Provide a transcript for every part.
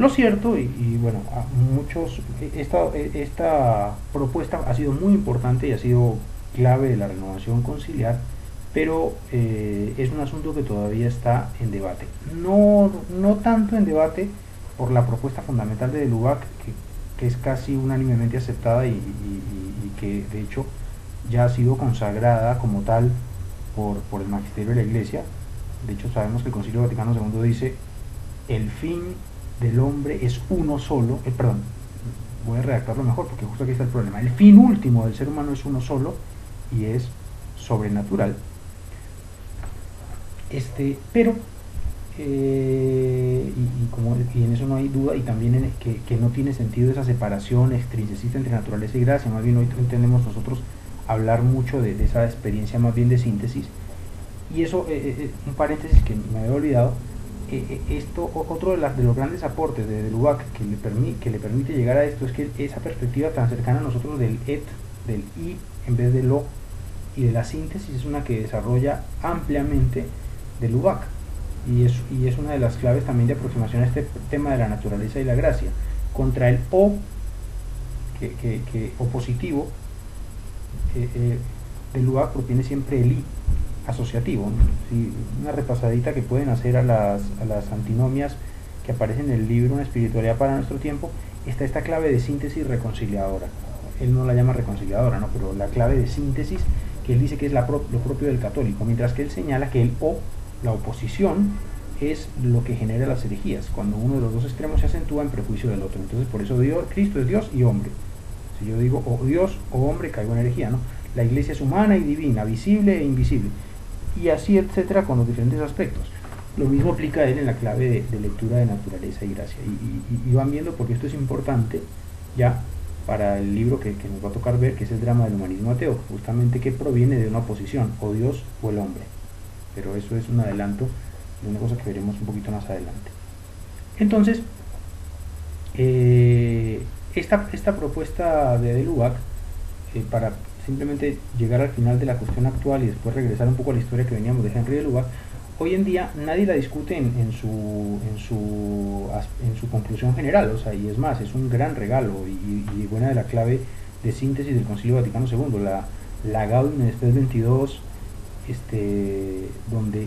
Lo cierto, y bueno, a muchos, esta propuesta ha sido muy importante y ha sido clave de la renovación conciliar, pero es un asunto que todavía está en debate. No tanto en debate por la propuesta fundamental de Lubac, que es casi unánimemente aceptada y que de hecho ya ha sido consagrada como tal por el magisterio de la Iglesia. De hecho, sabemos que el Concilio Vaticano II dice: el fin del hombre es uno solo, perdón, voy a redactarlo mejor porque justo aquí está el problema. El fin último del ser humano es uno solo y es sobrenatural. Pero y en eso no hay duda, y también que no tiene sentido esa separación extrinsecista entre naturaleza y gracia. Más bien hoy entendemos nosotros hablar mucho de esa experiencia más bien de síntesis. Y eso, un paréntesis que me había olvidado, otro de los grandes aportes de Lubac que le permite llegar a esto es que esa perspectiva tan cercana a nosotros del et, del i en vez de lo, y de la síntesis, es una que desarrolla ampliamente de Lubac, y es una de las claves también de aproximación a este tema de la naturaleza y la gracia. Contra el o, opositivo, de Lubac proviene siempre el i asociativo, ¿no? Sí, una repasadita que pueden hacer a las antinomias que aparecen en el libro Una espiritualidad para nuestro tiempo. Está esta clave de síntesis reconciliadora. Él no la llama reconciliadora, ¿no? Pero la clave de síntesis, que él dice que es lo propio del católico, mientras que él señala que el o, la oposición, es lo que genera las herejías, cuando uno de los dos extremos se acentúa en prejuicio del otro. Entonces, por eso Cristo es Dios y hombre. Si yo digo o Dios o hombre, caigo en herejía, ¿no? La iglesia es humana y divina, visible e invisible, y así etcétera con los diferentes aspectos. Lo mismo aplica a él en la clave de lectura de naturaleza y gracia, y van viendo, porque esto es importante ya para el libro que nos va a tocar ver, que es el drama del humanismo ateo, justamente, que proviene de una oposición, o Dios o el hombre. Pero eso es un adelanto de una cosa que veremos un poquito más adelante. Entonces, esta propuesta de Lubac, para simplemente llegar al final de la cuestión actual y después regresar un poco a la historia que veníamos de Henry de Lubac, hoy en día nadie la discute en su conclusión general, o sea, y es más, es un gran regalo y buena de la clave de síntesis del Concilio Vaticano II, la Gaudium et Spes 22, donde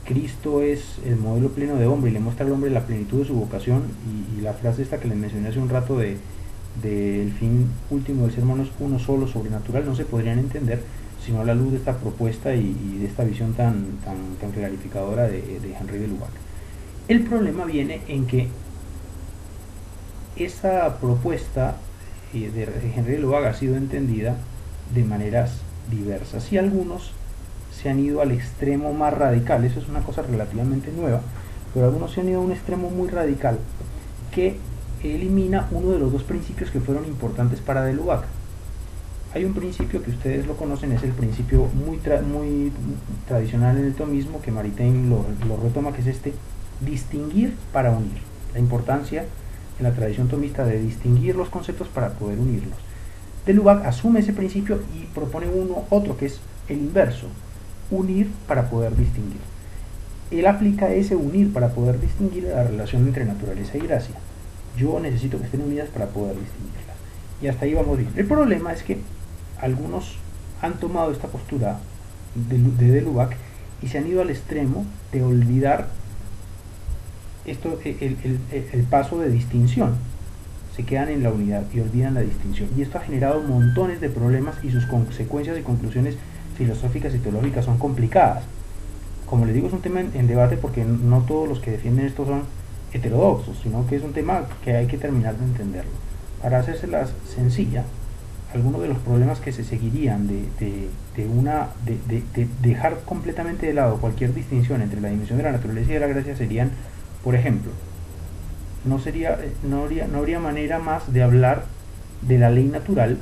Cristo es el modelo pleno de hombre y le muestra al hombre la plenitud de su vocación, y la frase esta que les mencioné hace un rato del fin último del ser humano es uno solo, sobrenatural, no se podrían entender sino a la luz de esta propuesta y de esta visión tan clarificadora de Henry de Lubac. El problema viene en que esa propuesta de Henry de Lubac ha sido entendida de maneras diversas, y algunos se han ido al extremo más radical. Eso es una cosa relativamente nueva, pero algunos se han ido a un extremo muy radical que elimina uno de los dos principios que fueron importantes para de Lubac. Hay un principio que ustedes lo conocen, es el principio muy tradicional en el tomismo, que Maritain lo retoma, que es distinguir para unir. La importancia en la tradición tomista de distinguir los conceptos para poder unirlos. De Lubac asume ese principio y propone otro que es el inverso: unir para poder distinguir. Él aplica ese unir para poder distinguir a la relación entre naturaleza y gracia. Yo necesito que estén unidas para poder distinguirlas. Y hasta ahí vamos bien. El problema es que algunos han tomado esta postura de Lubac y se han ido al extremo de olvidar el paso de distinción. Se quedan en la unidad y olvidan la distinción. Y esto ha generado montones de problemas, y sus consecuencias y conclusiones filosóficas y teológicas son complicadas. Como les digo, es un tema en debate, porque no todos los que defienden esto son heterodoxos, sino que es un tema que hay que terminar de entenderlo. Para hacérselas sencilla, algunos de los problemas que se seguirían de dejar completamente de lado cualquier distinción entre la dimensión de la naturaleza y de la gracia serían, por ejemplo, no habría manera más de hablar de la ley natural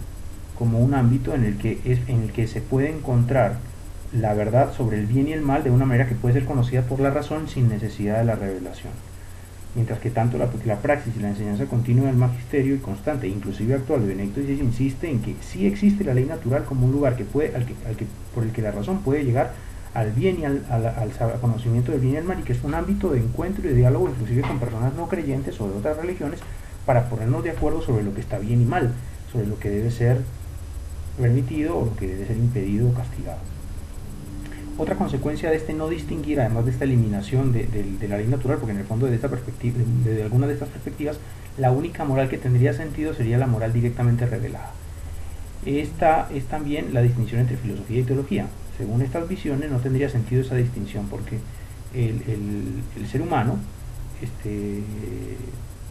como un ámbito en el que se puede encontrar la verdad sobre el bien y el mal de una manera que puede ser conocida por la razón sin necesidad de la revelación. Mientras que tanto la praxis y la enseñanza continua del magisterio y constante, inclusive actual, de Benedicto XVI, insiste en que sí existe la ley natural como un lugar por el que la razón puede llegar al bien y al conocimiento del bien y el mal, y que es un ámbito de encuentro y de diálogo inclusive con personas no creyentes o de otras religiones, para ponernos de acuerdo sobre lo que está bien y mal, sobre lo que debe ser permitido o lo que debe ser impedido o castigado. Otra consecuencia de este no distinguir, además de esta eliminación de la ley natural, porque en el fondo desde alguna de estas perspectivas, la única moral que tendría sentido sería la moral directamente revelada. Esta es también la distinción entre filosofía y teología. Según estas visiones no tendría sentido esa distinción, porque el ser humano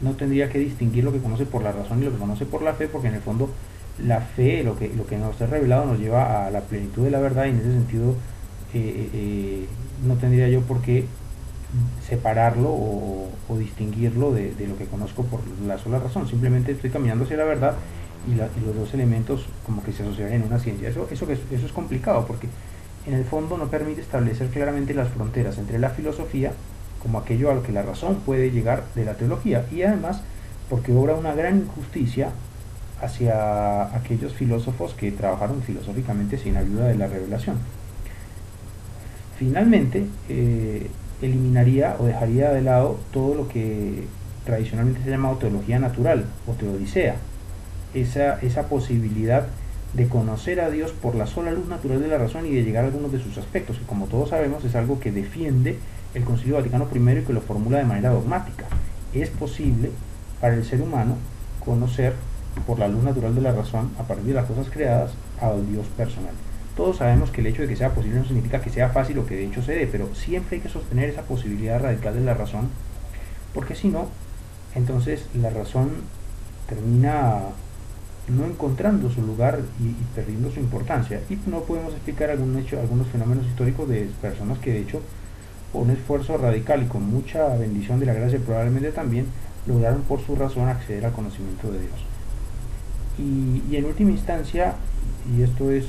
no tendría que distinguir lo que conoce por la razón y lo que conoce por la fe, porque en el fondo la fe, lo que nos es revelado, nos lleva a la plenitud de la verdad, y en ese sentido no tendría yo por qué separarlo o distinguirlo de lo que conozco por la sola razón. Simplemente estoy caminando hacia la verdad, y los dos elementos como que se asocian en una ciencia. Eso es complicado, porque en el fondo no permite establecer claramente las fronteras entre la filosofía como aquello a lo que la razón puede llegar de la teología, y además porque obra una gran injusticia hacia aquellos filósofos que trabajaron filosóficamente sin ayuda de la revelación. Finalmente, eliminaría o dejaría de lado todo lo que tradicionalmente se ha llamado teología natural o teodicea, esa posibilidad de conocer a Dios por la sola luz natural de la razón y de llegar a algunos de sus aspectos, que como todos sabemos es algo que defiende el Concilio Vaticano I y que lo formula de manera dogmática. Es posible para el ser humano conocer por la luz natural de la razón, a partir de las cosas creadas, al Dios personal. Todos sabemos que el hecho de que sea posible no significa que sea fácil o que de hecho se dé, pero siempre hay que sostener esa posibilidad radical de la razón, porque si no, entonces la razón termina no encontrando su lugar y perdiendo su importancia, y no podemos explicar algunos fenómenos históricos de personas que de hecho por un esfuerzo radical y con mucha bendición de la gracia probablemente también lograron por su razón acceder al conocimiento de Dios. Y en última instancia, y esto es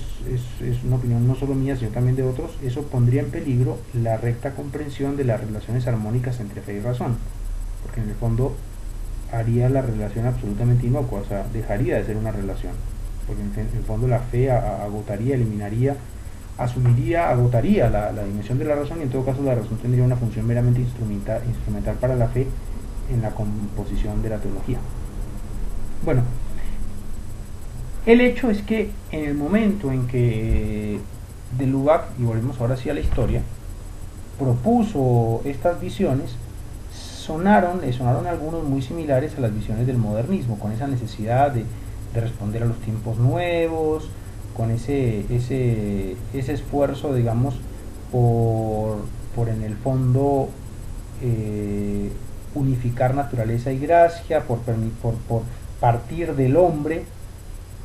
una opinión no solo mía sino también de otros, eso pondría en peligro la recta comprensión de las relaciones armónicas entre fe y razón, porque en el fondo haría la relación absolutamente inocua, o sea, dejaría de ser una relación, porque en el fondo la fe agotaría, eliminaría, agotaría la dimensión de la razón, y en todo caso la razón tendría una función meramente instrumental para la fe en la composición de la teología. Bueno, el hecho es que en el momento en que de Lubac, y volvemos ahora sí a la historia, propuso estas visiones, sonaron algunos muy similares a las visiones del modernismo, con esa necesidad de responder a los tiempos nuevos, con ese esfuerzo, digamos, por en el fondo unificar naturaleza y gracia, por partir del hombre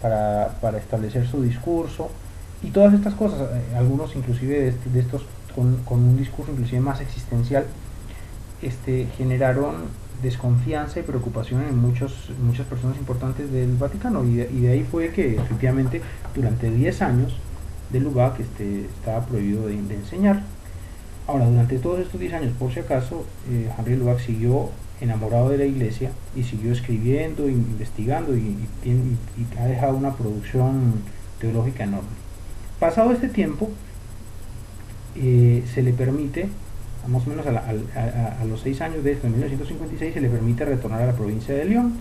para establecer su discurso, y todas estas cosas, algunos inclusive de estos con un discurso inclusive más existencial, generaron desconfianza y preocupación en muchas personas importantes del Vaticano, y de ahí fue que efectivamente durante 10 años de Lubac estaba prohibido de enseñar. Ahora, durante todos estos 10 años, por si acaso, Henri Lubac siguió enamorado de la iglesia y siguió escribiendo, investigando, y ha dejado una producción teológica enorme. Pasado este tiempo, se le permite, más o menos a los 6 años de esto, en 1956, se le permite retornar a la provincia de León,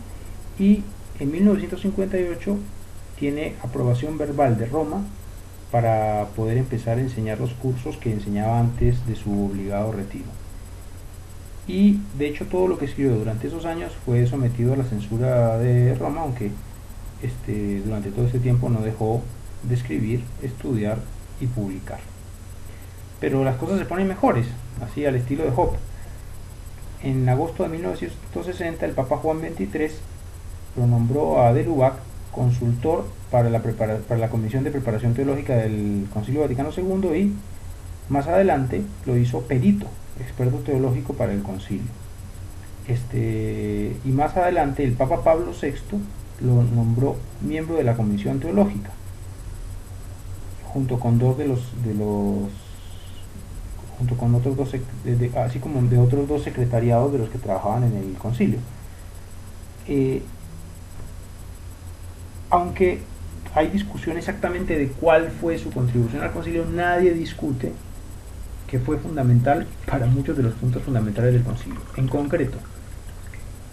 y en 1958 tiene aprobación verbal de Roma para poder empezar a enseñar los cursos que enseñaba antes de su obligado retiro. Y de hecho todo lo que escribió durante esos años fue sometido a la censura de Roma, aunque durante todo este tiempo no dejó de escribir, estudiar y publicar. Pero las cosas se ponen mejores, así al estilo de Job. En agosto de 1960 el Papa Juan XXIII lo nombró a de Lubac consultor para la Comisión de Preparación Teológica del Concilio Vaticano II, y más adelante lo hizo perito, experto teológico para el concilio. Y más adelante el Papa Pablo VI lo nombró miembro de la Comisión Teológica, junto con otros dos, así como de otros dos secretariados de los que trabajaban en el concilio. Aunque hay discusión exactamente de cuál fue su contribución al concilio, nadie discute que fue fundamental para muchos de los puntos fundamentales del concilio. En concreto,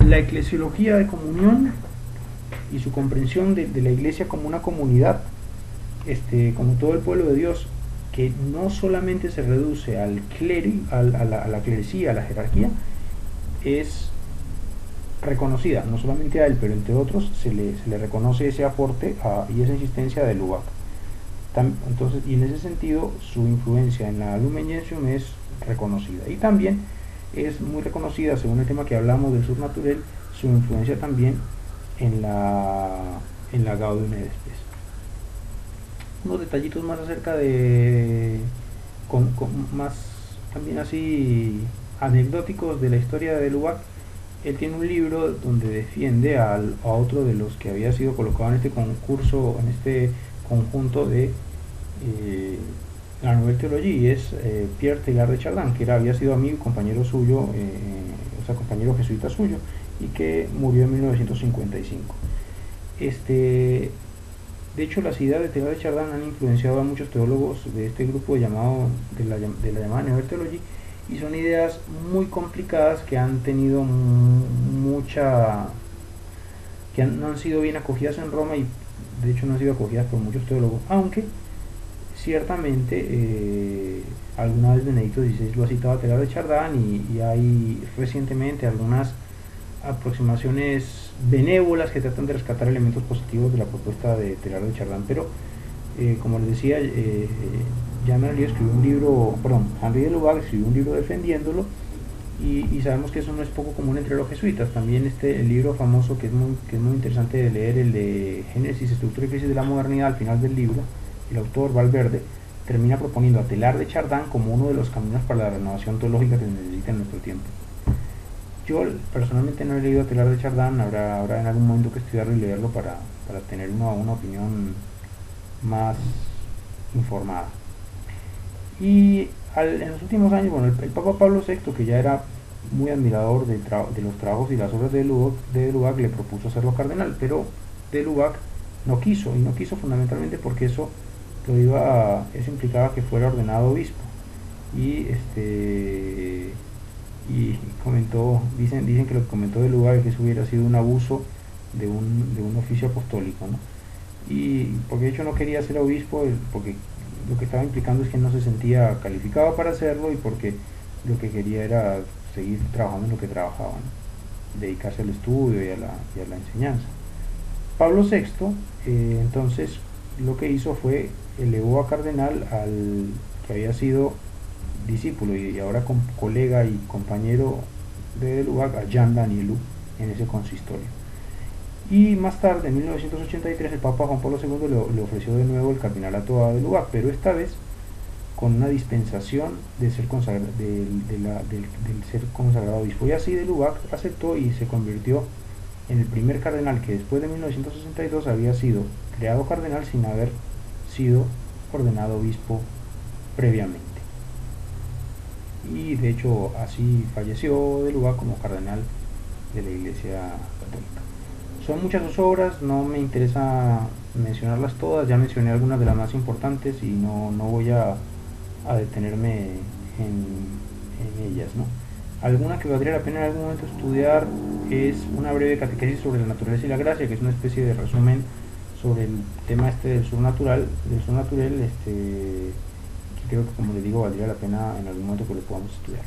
la eclesiología de comunión y su comprensión de la iglesia como una comunidad, como todo el pueblo de Dios, que no solamente se reduce al a la clerecía, a la jerarquía, es reconocida, no solamente a él, pero entre otros se le reconoce ese aporte y esa insistencia de Lubac. Entonces, y en ese sentido su influencia en la Lumen Gentium es reconocida, y también es muy reconocida, según el tema que hablamos del surnaturel, su influencia también en la Gaudium et Spes. Unos detallitos más acerca de más también así anecdóticos de la historia de Lubac. Él tiene un libro donde defiende a otro de los que había sido colocado en este concurso, en este conjunto de la Nouvelle Théologie, y es Pierre Teilhard de Chardin, que había sido amigo y compañero suyo, o sea, compañero jesuita suyo, y que murió en 1955. De hecho, las ideas de Teilhard de Chardin han influenciado a muchos teólogos de este grupo de la llamada Nouvelle Théologie, y son ideas muy complicadas que han tenido que no han sido bien acogidas en Roma, y de hecho no han sido acogidas por muchos teólogos, aunque ciertamente alguna vez Benedicto XVI lo ha citado a Teilhard de Chardin, y hay recientemente algunas aproximaciones benévolas que tratan de rescatar elementos positivos de la propuesta de Teilhard de Chardin, pero como les decía, Jean Henry escribió un libro, Henry de Lubac escribió un libro defendiéndolo, y sabemos que eso no es poco común entre los jesuitas. También el libro famoso que es muy interesante de leer, el de Génesis, Estructura y Crisis de la Modernidad, al final del libro, el autor Valverde termina proponiendo a Teilhard de Chardin como uno de los caminos para la renovación teológica que se necesita en nuestro tiempo. Yo personalmente no he leído a Teilhard de Chardin, habrá en algún momento que estudiarlo y leerlo para tener una opinión más informada. Y en los últimos años, el Papa Pablo VI, que ya era muy admirador de los trabajos y las obras de Lubac, le propuso hacerlo cardenal, pero de Lubac no quiso, y no quiso fundamentalmente porque eso implicaba que fuera ordenado obispo, y dicen que lo que comentó de Lubac es que eso hubiera sido un abuso de un oficio apostólico, ¿no? Y porque de hecho no quería ser obispo, porque lo que estaba implicando es que no se sentía calificado para hacerlo, y porque lo que quería era seguir trabajando en lo que trabajaba, ¿no? Dedicarse al estudio y a la enseñanza. Pablo VI entonces lo que hizo fue elevó a cardenal al que había sido discípulo y ahora colega y compañero de Lubac, a Jean Danielou, en ese consistorio. Y más tarde, en 1983, el Papa Juan Pablo II le ofreció de nuevo el cardinalato de Lubac, pero esta vez con una dispensación de ser del ser consagrado obispo, y así de Lubac aceptó y se convirtió en el primer cardenal que después de 1962 había sido creado cardenal sin haber sido ordenado obispo previamente. Y de hecho así falleció de Lubac como cardenal de la Iglesia Católica. Son muchas sus obras, no me interesa mencionarlas todas, ya mencioné algunas de las más importantes y no voy a detenerme en ellas, ¿no? Alguna que valdría la pena en algún momento estudiar es una breve catequesis sobre la naturaleza y la gracia, que es una especie de resumen sobre el tema del surnaturel, que creo que, como les digo, valdría la pena en algún momento que lo podamos estudiar.